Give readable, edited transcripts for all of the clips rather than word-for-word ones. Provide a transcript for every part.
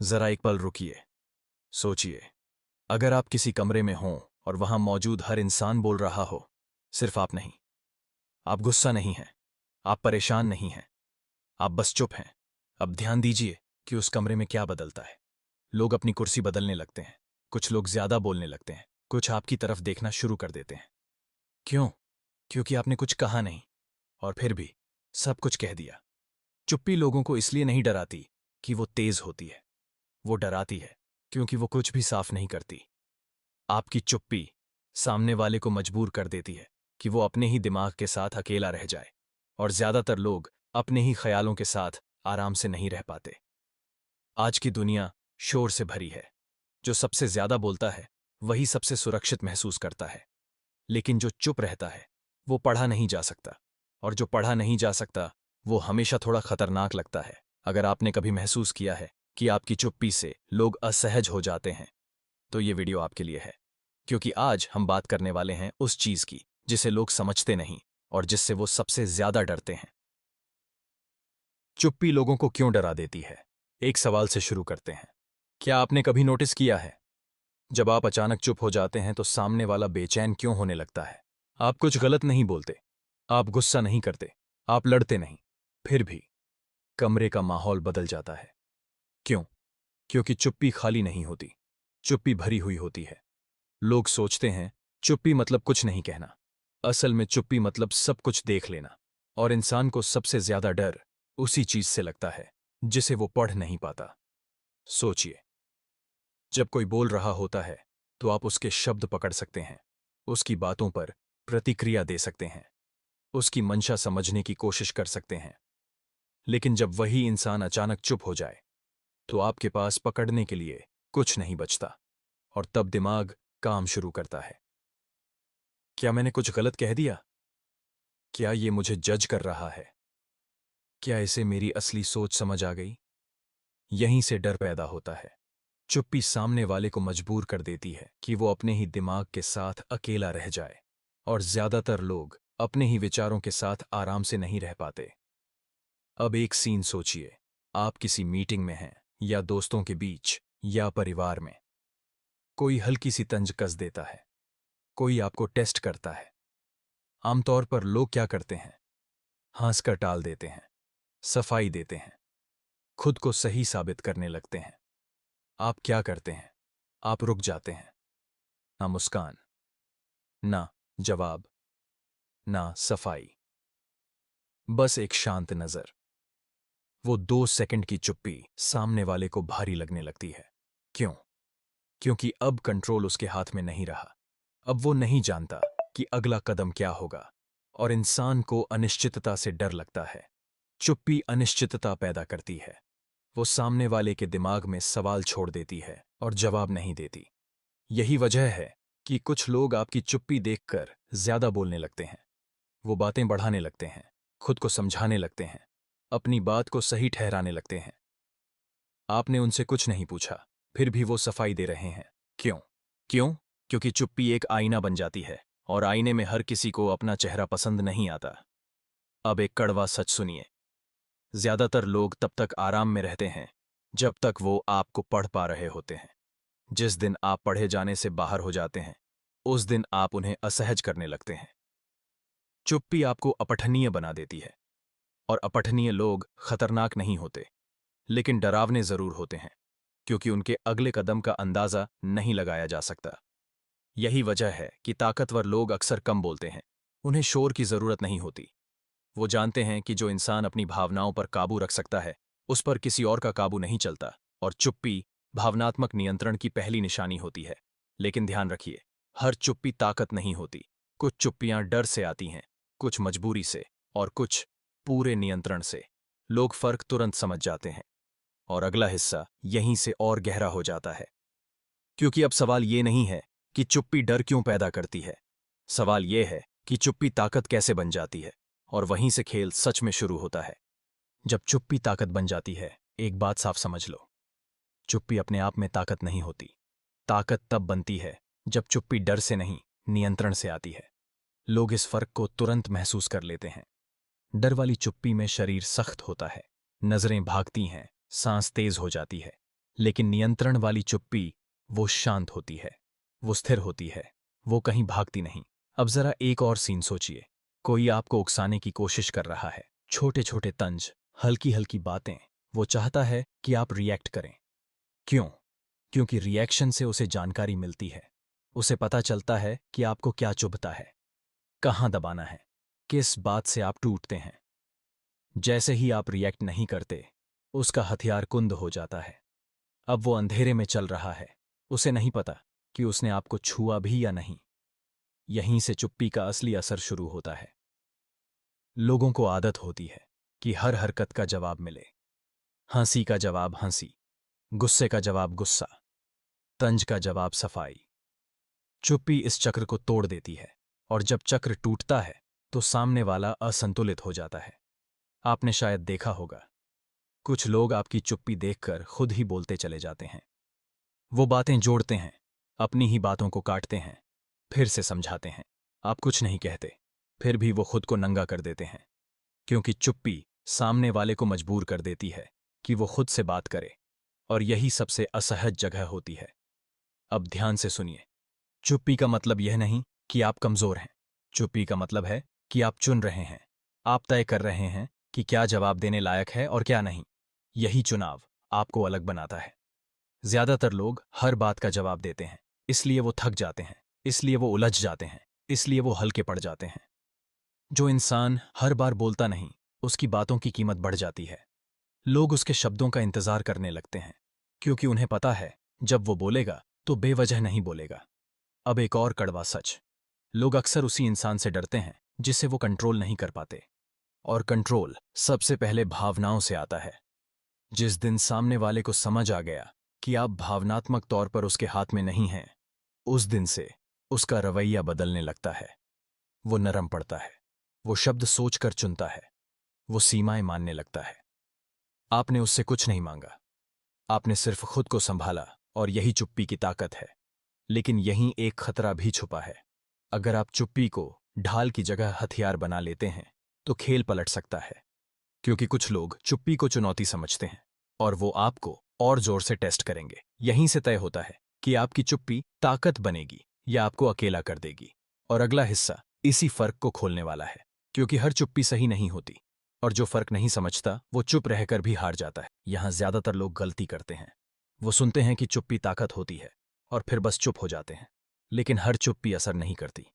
जरा एक पल रुकिए। सोचिए, अगर आप किसी कमरे में हों और वहां मौजूद हर इंसान बोल रहा हो, सिर्फ आप नहीं। आप गुस्सा नहीं हैं, आप परेशान नहीं हैं, आप बस चुप हैं। अब ध्यान दीजिए कि उस कमरे में क्या बदलता है। लोग अपनी कुर्सी बदलने लगते हैं, कुछ लोग ज्यादा बोलने लगते हैं, कुछ आपकी तरफ देखना शुरू कर देते हैं। क्यों? क्योंकि आपने कुछ कहा नहीं, और फिर भी सब कुछ कह दिया। चुप्पी लोगों को इसलिए नहीं डराती कि वो तेज होती है, वो डराती है क्योंकि वो कुछ भी साफ नहीं करती। आपकी चुप्पी सामने वाले को मजबूर कर देती है कि वो अपने ही दिमाग के साथ अकेला रह जाए, और ज्यादातर लोग अपने ही ख्यालों के साथ आराम से नहीं रह पाते। आज की दुनिया शोर से भरी है। जो सबसे ज्यादा बोलता है वही सबसे सुरक्षित महसूस करता है, लेकिन जो चुप रहता है वो पढ़ा नहीं जा सकता, और जो पढ़ा नहीं जा सकता वो हमेशा थोड़ा खतरनाक लगता है। अगर आपने कभी महसूस किया है कि आपकी चुप्पी से लोग असहज हो जाते हैं, तो ये वीडियो आपके लिए है, क्योंकि आज हम बात करने वाले हैं उस चीज की जिसे लोग समझते नहीं और जिससे वो सबसे ज्यादा डरते हैं। चुप्पी लोगों को क्यों डरा देती है? एक सवाल से शुरू करते हैं। क्या आपने कभी नोटिस किया है, जब आप अचानक चुप हो जाते हैं तो सामने वाला बेचैन क्यों होने लगता है? आप कुछ गलत नहीं बोलते, आप गुस्सा नहीं करते, आप लड़ते नहीं, फिर भी कमरे का माहौल बदल जाता है। क्यों? क्योंकि चुप्पी खाली नहीं होती, चुप्पी भरी हुई होती है। लोग सोचते हैं चुप्पी मतलब कुछ नहीं कहना। असल में चुप्पी मतलब सब कुछ देख लेना, और इंसान को सबसे ज्यादा डर उसी चीज से लगता है जिसे वो पढ़ नहीं पाता। सोचिए, जब कोई बोल रहा होता है तो आप उसके शब्द पकड़ सकते हैं, उसकी बातों पर प्रतिक्रिया दे सकते हैं, उसकी मंशा समझने की कोशिश कर सकते हैं। लेकिन जब वही इंसान अचानक चुप हो जाए तो आपके पास पकड़ने के लिए कुछ नहीं बचता, और तब दिमाग काम शुरू करता है। क्या मैंने कुछ गलत कह दिया? क्या ये मुझे जज कर रहा है? क्या इसे मेरी असली सोच समझ आ गई? यहीं से डर पैदा होता है। चुप्पी सामने वाले को मजबूर कर देती है कि वो अपने ही दिमाग के साथ अकेला रह जाए, और ज्यादातर लोग अपने ही विचारों के साथ आराम से नहीं रह पाते। अब एक सीन सोचिए, आप किसी मीटिंग में हैं, या दोस्तों के बीच, या परिवार में। कोई हल्की सी तंज कस देता है, कोई आपको टेस्ट करता है। आमतौर पर लोग क्या करते हैं? हंसकर टाल देते हैं, सफाई देते हैं, खुद को सही साबित करने लगते हैं। आप क्या करते हैं? आप रुक जाते हैं। ना मुस्कान, ना जवाब, ना सफाई, बस एक शांत नजर। वो 2 सेकंड की चुप्पी सामने वाले को भारी लगने लगती है। क्यों? क्योंकि अब कंट्रोल उसके हाथ में नहीं रहा। अब वो नहीं जानता कि अगला कदम क्या होगा, और इंसान को अनिश्चितता से डर लगता है। चुप्पी अनिश्चितता पैदा करती है। वो सामने वाले के दिमाग में सवाल छोड़ देती है और जवाब नहीं देती। यही वजह है कि कुछ लोग आपकी चुप्पी देखकर ज्यादा बोलने लगते हैं। वो बातें बढ़ाने लगते हैं, खुद को समझाने लगते हैं, अपनी बात को सही ठहराने लगते हैं। आपने उनसे कुछ नहीं पूछा, फिर भी वो सफाई दे रहे हैं। क्यों? क्यों? क्योंकि चुप्पी एक आईना बन जाती है, और आईने में हर किसी को अपना चेहरा पसंद नहीं आता। अब एक कड़वा सच सुनिए। ज्यादातर लोग तब तक आराम में रहते हैं जब तक वो आपको पढ़ पा रहे होते हैं। जिस दिन आप पढ़े जाने से बाहर हो जाते हैं, उस दिन आप उन्हें असहज करने लगते हैं। चुप्पी आपको अपठनीय बना देती है, और अपठनीय लोग खतरनाक नहीं होते, लेकिन डरावने जरूर होते हैं, क्योंकि उनके अगले कदम का अंदाजा नहीं लगाया जा सकता। यही वजह है कि ताकतवर लोग अक्सर कम बोलते हैं। उन्हें शोर की जरूरत नहीं होती। वो जानते हैं कि जो इंसान अपनी भावनाओं पर काबू रख सकता है, उस पर किसी और का काबू नहीं चलता, और चुप्पी भावनात्मक नियंत्रण की पहली निशानी होती है। लेकिन ध्यान रखिए, हर चुप्पी ताकत नहीं होती। कुछ चुप्पियां डर से आती हैं, कुछ मजबूरी से, और कुछ पूरे नियंत्रण से। लोग फर्क तुरंत समझ जाते हैं, और अगला हिस्सा यहीं से और गहरा हो जाता है। क्योंकि अब सवाल ये नहीं है कि चुप्पी डर क्यों पैदा करती है, सवाल ये है कि चुप्पी ताकत कैसे बन जाती है, और वहीं से खेल सच में शुरू होता है। जब चुप्पी ताकत बन जाती है, एक बात साफ समझ लो, चुप्पी अपने आप में ताकत नहीं होती। ताकत तब बनती है जब चुप्पी डर से नहीं, नियंत्रण से आती है। लोग इस फर्क को तुरंत महसूस कर लेते हैं। डर वाली चुप्पी में शरीर सख्त होता है, नजरें भागती हैं, सांस तेज हो जाती है, लेकिन नियंत्रण वाली चुप्पी, वो शांत होती है, वो स्थिर होती है, वो कहीं भागती नहीं। अब जरा एक और सीन सोचिए। कोई आपको उकसाने की कोशिश कर रहा है, छोटे छोटे तंज, हल्की हल्की बातें। वो चाहता है कि आप रिएक्ट करें। क्यों? क्योंकि रिएक्शन से उसे जानकारी मिलती है। उसे पता चलता है कि आपको क्या चुभता है, कहाँ दबाना है, किस बात से आप टूटते हैं। जैसे ही आप रिएक्ट नहीं करते, उसका हथियार कुंद हो जाता है। अब वो अंधेरे में चल रहा है, उसे नहीं पता कि उसने आपको छुआ भी या नहीं। यहीं से चुप्पी का असली असर शुरू होता है। लोगों को आदत होती है कि हर हरकत का जवाब मिले। हंसी का जवाब हंसी, गुस्से का जवाब गुस्सा, तंज का जवाब सफाई। चुप्पी इस चक्र को तोड़ देती है, और जब चक्र टूटता है तो सामने वाला असंतुलित हो जाता है। आपने शायद देखा होगा, कुछ लोग आपकी चुप्पी देखकर खुद ही बोलते चले जाते हैं। वो बातें जोड़ते हैं, अपनी ही बातों को काटते हैं, फिर से समझाते हैं। आप कुछ नहीं कहते, फिर भी वो खुद को नंगा कर देते हैं, क्योंकि चुप्पी सामने वाले को मजबूर कर देती है कि वो खुद से बात करे, और यही सबसे असहज जगह होती है। अब ध्यान से सुनिए। चुप्पी का मतलब यह नहीं कि आप कमजोर हैं। चुप्पी का मतलब है कि आप चुन रहे हैं। आप तय कर रहे हैं कि क्या जवाब देने लायक है और क्या नहीं। यही चुनाव आपको अलग बनाता है। ज्यादातर लोग हर बात का जवाब देते हैं, इसलिए वो थक जाते हैं, इसलिए वो उलझ जाते हैं, इसलिए वो हल्के पड़ जाते हैं। जो इंसान हर बार बोलता नहीं, उसकी बातों की कीमत बढ़ जाती है। लोग उसके शब्दों का इंतजार करने लगते हैं, क्योंकि उन्हें पता है जब वो बोलेगा तो बेवजह नहीं बोलेगा। अब एक और कड़वा सच, लोग अक्सर उसी इंसान से डरते हैं जिसे वो कंट्रोल नहीं कर पाते। और कंट्रोल सबसे पहले भावनाओं से आता है। जिस दिन सामने वाले को समझ आ गया कि आप भावनात्मक तौर पर उसके हाथ में नहीं हैं, उस दिन से उसका रवैया बदलने लगता है। वो नरम पड़ता है, वो शब्द सोचकर चुनता है, वो सीमाएं मानने लगता है। आपने उससे कुछ नहीं मांगा, आपने सिर्फ खुद को संभाला, और यही चुप्पी की ताकत है। लेकिन यहीं एक खतरा भी छुपा है। अगर आप चुप्पी को ढाल की जगह हथियार बना लेते हैं, तो खेल पलट सकता है। क्योंकि कुछ लोग चुप्पी को चुनौती समझते हैं, और वो आपको और जोर से टेस्ट करेंगे। यहीं से तय होता है कि आपकी चुप्पी ताकत बनेगी या आपको अकेला कर देगी। और अगला हिस्सा इसी फर्क को खोलने वाला है, क्योंकि हर चुप्पी सही नहीं होती, और जो फर्क नहीं समझता वो चुप रहकर भी हार जाता है। यहां ज्यादातर लोग गलती करते हैं। वो सुनते हैं कि चुप्पी ताकत होती है, और फिर बस चुप हो जाते हैं। लेकिन हर चुप्पी असर नहीं करती।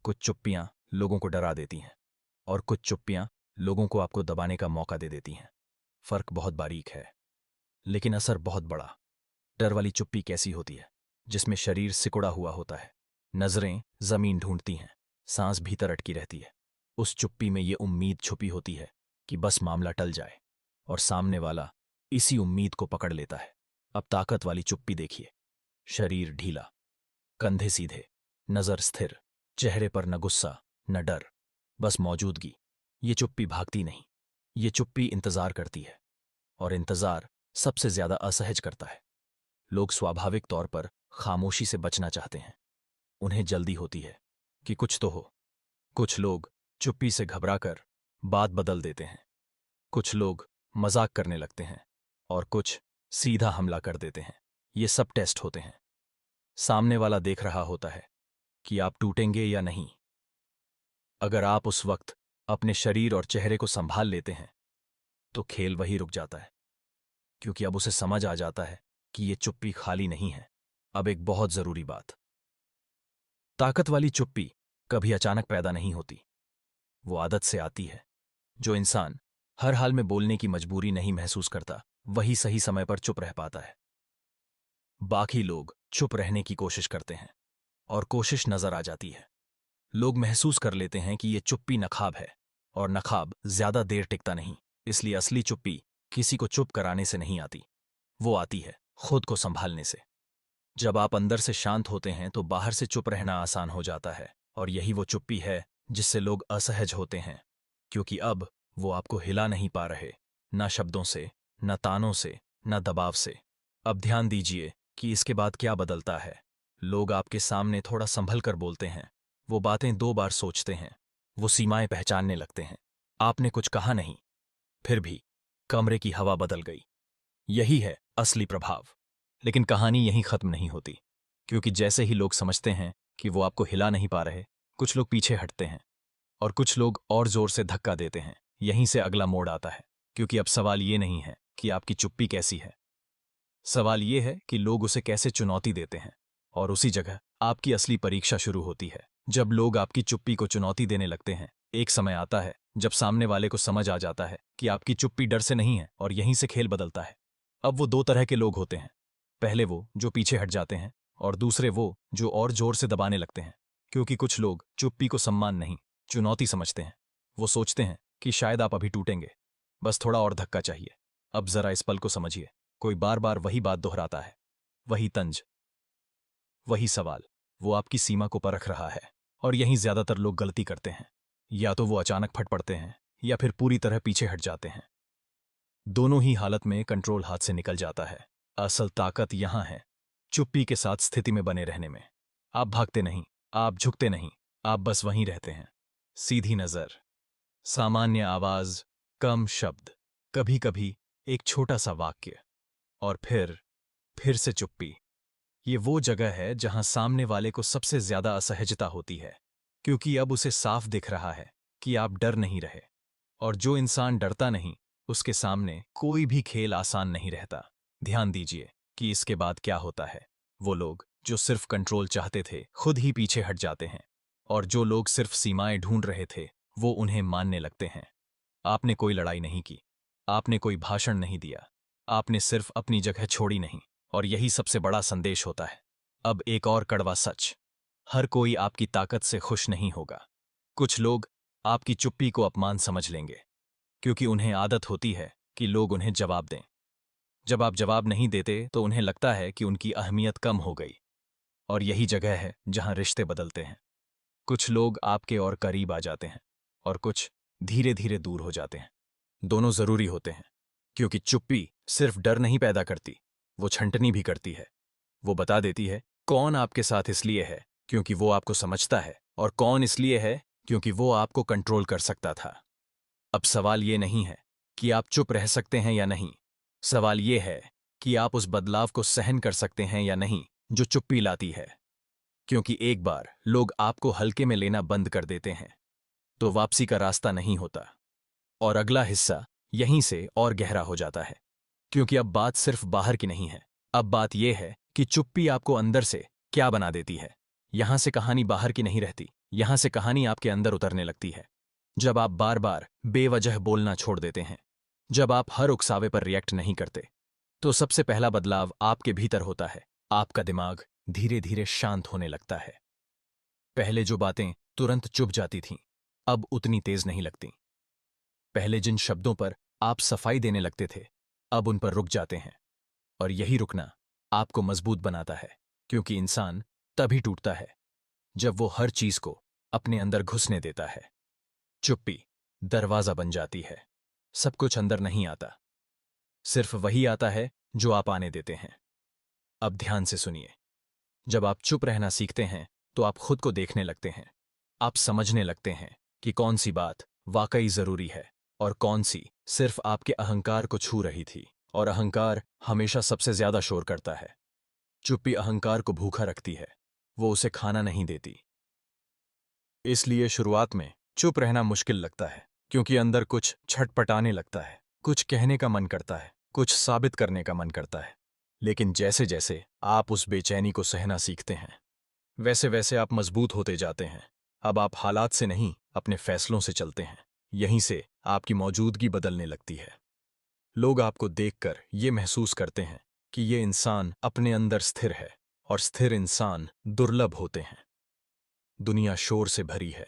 कुछ चुप्पियां लोगों को डरा देती हैं, और कुछ चुप्पियां लोगों को आपको दबाने का मौका दे देती हैं। फर्क बहुत बारीक है, लेकिन असर बहुत बड़ा। डर वाली चुप्पी कैसी होती है? जिसमें शरीर सिकुड़ा हुआ होता है, नजरें जमीन ढूंढती हैं, सांस भीतर अटकी रहती है। उस चुप्पी में ये उम्मीद छुपी होती है कि बस मामला टल जाए, और सामने वाला इसी उम्मीद को पकड़ लेता है। अब ताकत वाली चुप्पी देखिए। शरीर ढीला, कंधे सीधे, नजर स्थिर, चेहरे पर न गुस्सा न डर, बस मौजूदगी। ये चुप्पी भागती नहीं, ये चुप्पी इंतजार करती है, और इंतजार सबसे ज्यादा असहज करता है। लोग स्वाभाविक तौर पर खामोशी से बचना चाहते हैं। उन्हें जल्दी होती है कि कुछ तो हो। कुछ लोग चुप्पी से घबराकर बात बदल देते हैं, कुछ लोग मजाक करने लगते हैं, और कुछ सीधा हमला कर देते हैं। ये सब टेस्ट होते हैं। सामने वाला देख रहा होता है कि आप टूटेंगे या नहीं। अगर आप उस वक्त अपने शरीर और चेहरे को संभाल लेते हैं, तो खेल वही रुक जाता है, क्योंकि अब उसे समझ आ जाता है कि ये चुप्पी खाली नहीं है। अब एक बहुत जरूरी बात, ताकत वाली चुप्पी कभी अचानक पैदा नहीं होती, वो आदत से आती है। जो इंसान हर हाल में बोलने की मजबूरी नहीं महसूस करता, वही सही समय पर चुप रह पाता है। बाकी लोग चुप रहने की कोशिश करते हैं, और कोशिश नजर आ जाती है। लोग महसूस कर लेते हैं कि ये चुप्पी नकाब है, और नकाब ज्यादा देर टिकता नहीं। इसलिए असली चुप्पी किसी को चुप कराने से नहीं आती, वो आती है खुद को संभालने से। जब आप अंदर से शांत होते हैं तो बाहर से चुप रहना आसान हो जाता है, और यही वो चुप्पी है जिससे लोग असहज होते हैं, क्योंकि अब वो आपको हिला नहीं पा रहे, ना शब्दों से, ना तानों से, ना दबाव से। अब ध्यान दीजिए कि इसके बाद क्या बदलता है। लोग आपके सामने थोड़ा संभल कर बोलते हैं, वो बातें 2 बार सोचते हैं, वो सीमाएं पहचानने लगते हैं। आपने कुछ कहा नहीं, फिर भी कमरे की हवा बदल गई। यही है असली प्रभाव। लेकिन कहानी यहीं खत्म नहीं होती, क्योंकि जैसे ही लोग समझते हैं कि वो आपको हिला नहीं पा रहे, कुछ लोग पीछे हटते हैं और कुछ लोग और जोर से धक्का देते हैं। यहीं से अगला मोड़ आता है, क्योंकि अब सवाल ये नहीं है कि आपकी चुप्पी कैसी है, सवाल ये है कि लोग उसे कैसे चुनौती देते हैं। और उसी जगह आपकी असली परीक्षा शुरू होती है। जब लोग आपकी चुप्पी को चुनौती देने लगते हैं, एक समय आता है जब सामने वाले को समझ आ जाता है कि आपकी चुप्पी डर से नहीं है, और यहीं से खेल बदलता है। अब वो दो तरह के लोग होते हैं, पहले वो जो पीछे हट जाते हैं, और दूसरे वो जो और जोर से दबाने लगते हैं। क्योंकि कुछ लोग चुप्पी को सम्मान नहीं, चुनौती समझते हैं। वो सोचते हैं कि शायद आप अभी टूटेंगे, बस थोड़ा और धक्का चाहिए। अब जरा इस पल को समझिए, कोई बार बार वही बात दोहराता है, वही तंज, वही सवाल। वो आपकी सीमा को परख रहा है। और यहीं ज्यादातर लोग गलती करते हैं, या तो वो अचानक फट पड़ते हैं या फिर पूरी तरह पीछे हट जाते हैं। दोनों ही हालत में कंट्रोल हाथ से निकल जाता है। असल ताकत यहां है चुप्पी के साथ स्थिति में बने रहने में। आप भागते नहीं, आप झुकते नहीं, आप बस वहीं रहते हैं। सीधी नजर, सामान्य आवाज, कम शब्द, कभी कभी एक छोटा सा वाक्य, और फिर से चुप्पी। ये वो जगह है जहां सामने वाले को सबसे ज्यादा असहजता होती है, क्योंकि अब उसे साफ दिख रहा है कि आप डर नहीं रहे। और जो इंसान डरता नहीं, उसके सामने कोई भी खेल आसान नहीं रहता। ध्यान दीजिए कि इसके बाद क्या होता है। वो लोग जो सिर्फ कंट्रोल चाहते थे, खुद ही पीछे हट जाते हैं, और जो लोग सिर्फ सीमाएं ढूंढ रहे थे, वो उन्हें मानने लगते हैं। आपने कोई लड़ाई नहीं की, आपने कोई भाषण नहीं दिया, आपने सिर्फ अपनी जगह छोड़ी नहीं। और यही सबसे बड़ा संदेश होता है। अब एक और कड़वा सच, हर कोई आपकी ताकत से खुश नहीं होगा। कुछ लोग आपकी चुप्पी को अपमान समझ लेंगे, क्योंकि उन्हें आदत होती है कि लोग उन्हें जवाब दें। जब आप जवाब नहीं देते तो उन्हें लगता है कि उनकी अहमियत कम हो गई। और यही जगह है जहां रिश्ते बदलते हैं। कुछ लोग आपके और करीब आ जाते हैं, और कुछ धीरे धीरे दूर हो जाते हैं। दोनों जरूरी होते हैं, क्योंकि चुप्पी सिर्फ डर नहीं पैदा करती, वो छंटनी भी करती है। वो बता देती है कौन आपके साथ इसलिए है क्योंकि वो आपको समझता है, और कौन इसलिए है क्योंकि वो आपको कंट्रोल कर सकता था। अब सवाल ये नहीं है कि आप चुप रह सकते हैं या नहीं, सवाल ये है कि आप उस बदलाव को सहन कर सकते हैं या नहीं जो चुप्पी लाती है। क्योंकि एक बार लोग आपको हल्के में लेना बंद कर देते हैं, तो वापसी का रास्ता नहीं होता। और अगला हिस्सा यहीं से और गहरा हो जाता है, क्योंकि अब बात सिर्फ बाहर की नहीं है। अब बात यह है कि चुप्पी आपको अंदर से क्या बना देती है। यहां से कहानी बाहर की नहीं रहती, यहां से कहानी आपके अंदर उतरने लगती है। जब आप बार बार बेवजह बोलना छोड़ देते हैं, जब आप हर उकसावे पर रिएक्ट नहीं करते, तो सबसे पहला बदलाव आपके भीतर होता है। आपका दिमाग धीरे धीरे शांत होने लगता है। पहले जो बातें तुरंत चुप जाती थीं, अब उतनी तेज नहीं लगती। पहले जिन शब्दों पर आप सफाई देने लगते थे, अब उन पर रुक जाते हैं। और यही रुकना आपको मजबूत बनाता है, क्योंकि इंसान तभी टूटता है जब वो हर चीज को अपने अंदर घुसने देता है। चुप्पी दरवाजा बन जाती है। सब कुछ अंदर नहीं आता, सिर्फ वही आता है जो आप आने देते हैं। अब ध्यान से सुनिए, जब आप चुप रहना सीखते हैं तो आप खुद को देखने लगते हैं। आप समझने लगते हैं कि कौन सी बात वाकई जरूरी है और कौन सी सिर्फ आपके अहंकार को छू रही थी। और अहंकार हमेशा सबसे ज्यादा शोर करता है। चुप्पी अहंकार को भूखा रखती है, वो उसे खाना नहीं देती। इसलिए शुरुआत में चुप रहना मुश्किल लगता है, क्योंकि अंदर कुछ छटपटाने लगता है, कुछ कहने का मन करता है, कुछ साबित करने का मन करता है। लेकिन जैसे जैसे आप उस बेचैनी को सहना सीखते हैं, वैसे वैसे आप मजबूत होते जाते हैं। अब आप हालात से नहीं, अपने फैसलों से चलते हैं। यहीं से आपकी मौजूदगी बदलने लगती है। लोग आपको देखकर ये महसूस करते हैं कि ये इंसान अपने अंदर स्थिर है, और स्थिर इंसान दुर्लभ होते हैं। दुनिया शोर से भरी है,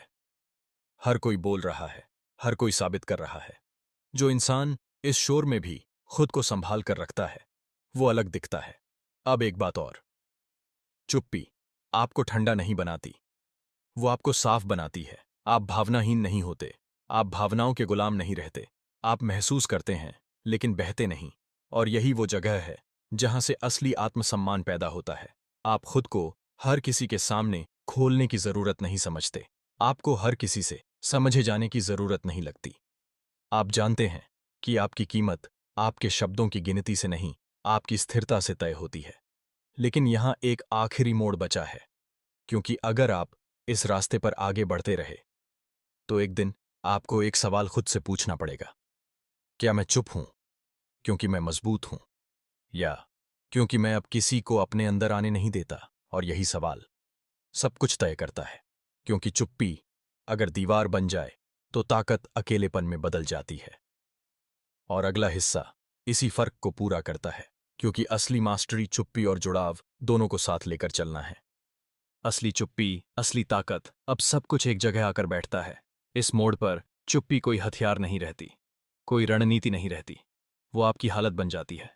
हर कोई बोल रहा है, हर कोई साबित कर रहा है। जो इंसान इस शोर में भी खुद को संभाल कर रखता है, वो अलग दिखता है। अब एक बात और, चुप्पी आपको ठंडा नहीं बनाती, वो आपको साफ बनाती है। आप भावनाहीन नहीं होते, आप भावनाओं के गुलाम नहीं रहते। आप महसूस करते हैं लेकिन बहते नहीं। और यही वो जगह है जहां से असली आत्मसम्मान पैदा होता है। आप खुद को हर किसी के सामने खोलने की जरूरत नहीं समझते। आपको हर किसी से समझे जाने की जरूरत नहीं लगती। आप जानते हैं कि आपकी कीमत आपके शब्दों की गिनती से नहीं, आपकी स्थिरता से तय होती है। लेकिन यहां एक आखिरी मोड़ बचा है, क्योंकि अगर आप इस रास्ते पर आगे बढ़ते रहे तो एक दिन आपको एक सवाल खुद से पूछना पड़ेगा। क्या मैं चुप हूं क्योंकि मैं मजबूत हूं, या क्योंकि मैं अब किसी को अपने अंदर आने नहीं देता? और यही सवाल सब कुछ तय करता है, क्योंकि चुप्पी अगर दीवार बन जाए तो ताकत अकेलेपन में बदल जाती है। और अगला हिस्सा इसी फर्क को पूरा करता है, क्योंकि असली मास्टरी चुप्पी और जुड़ाव दोनों को साथ लेकर चलना है। असली चुप्पी, असली ताकत, अब सब कुछ एक जगह आकर बैठता है। इस मोड़ पर चुप्पी कोई हथियार नहीं रहती, कोई रणनीति नहीं रहती, वो आपकी हालत बन जाती है।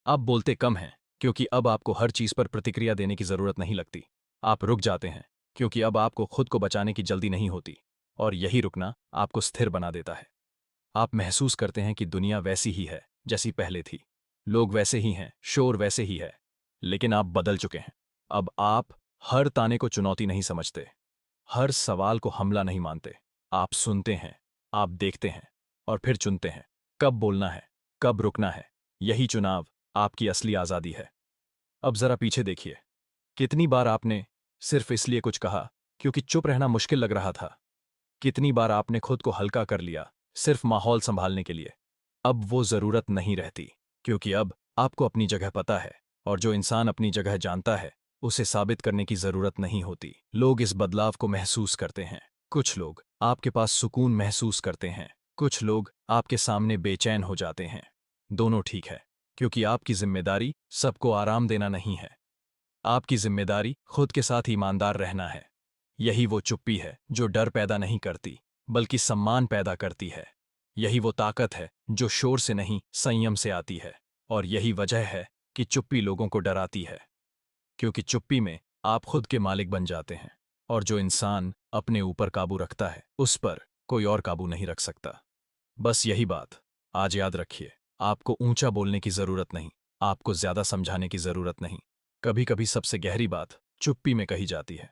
आप बोलते कम हैं क्योंकि अब आपको हर चीज पर प्रतिक्रिया देने की जरूरत नहीं लगती। आप रुक जाते हैं क्योंकि अब आपको खुद को बचाने की जल्दी नहीं होती, और यही रुकना आपको स्थिर बना देता है। आप महसूस करते हैं कि दुनिया वैसी ही है जैसी पहले थी, लोग वैसे ही हैं, शोर वैसे ही है, लेकिन आप बदल चुके हैं। अब आप हर ताने को चुनौती नहीं समझते, हर सवाल को हमला नहीं मानते। आप सुनते हैं, आप देखते हैं, और फिर चुनते हैं कब बोलना है, कब रुकना है। यही चुनाव आपकी असली आजादी है। अब जरा पीछे देखिए, कितनी बार आपने सिर्फ इसलिए कुछ कहा क्योंकि चुप रहना मुश्किल लग रहा था। कितनी बार आपने खुद को हल्का कर लिया सिर्फ माहौल संभालने के लिए। अब वो जरूरत नहीं रहती, क्योंकि अब आपको अपनी जगह पता है, और जो इंसान अपनी जगह जानता है उसे साबित करने की जरूरत नहीं होती। लोग इस बदलाव को महसूस करते हैं। कुछ लोग आपके पास सुकून महसूस करते हैं, कुछ लोग आपके सामने बेचैन हो जाते हैं। दोनों ठीक है, क्योंकि आपकी जिम्मेदारी सबको आराम देना नहीं है। आपकी जिम्मेदारी खुद के साथ ईमानदार रहना है। यही वो चुप्पी है जो डर पैदा नहीं करती, बल्कि सम्मान पैदा करती है। यही वो ताकत है जो शोर से नहीं, संयम से आती है। और यही वजह है कि चुप्पी लोगों को डराती है, क्योंकि चुप्पी में आप खुद के मालिक बन जाते हैं, और जो इंसान अपने ऊपर काबू रखता है उस पर कोई और काबू नहीं रख सकता। बस यही बात आज याद रखिए, आपको ऊंचा बोलने की जरूरत नहीं, आपको ज्यादा समझाने की जरूरत नहीं। कभी कभी सबसे गहरी बात चुप्पी में कही जाती है।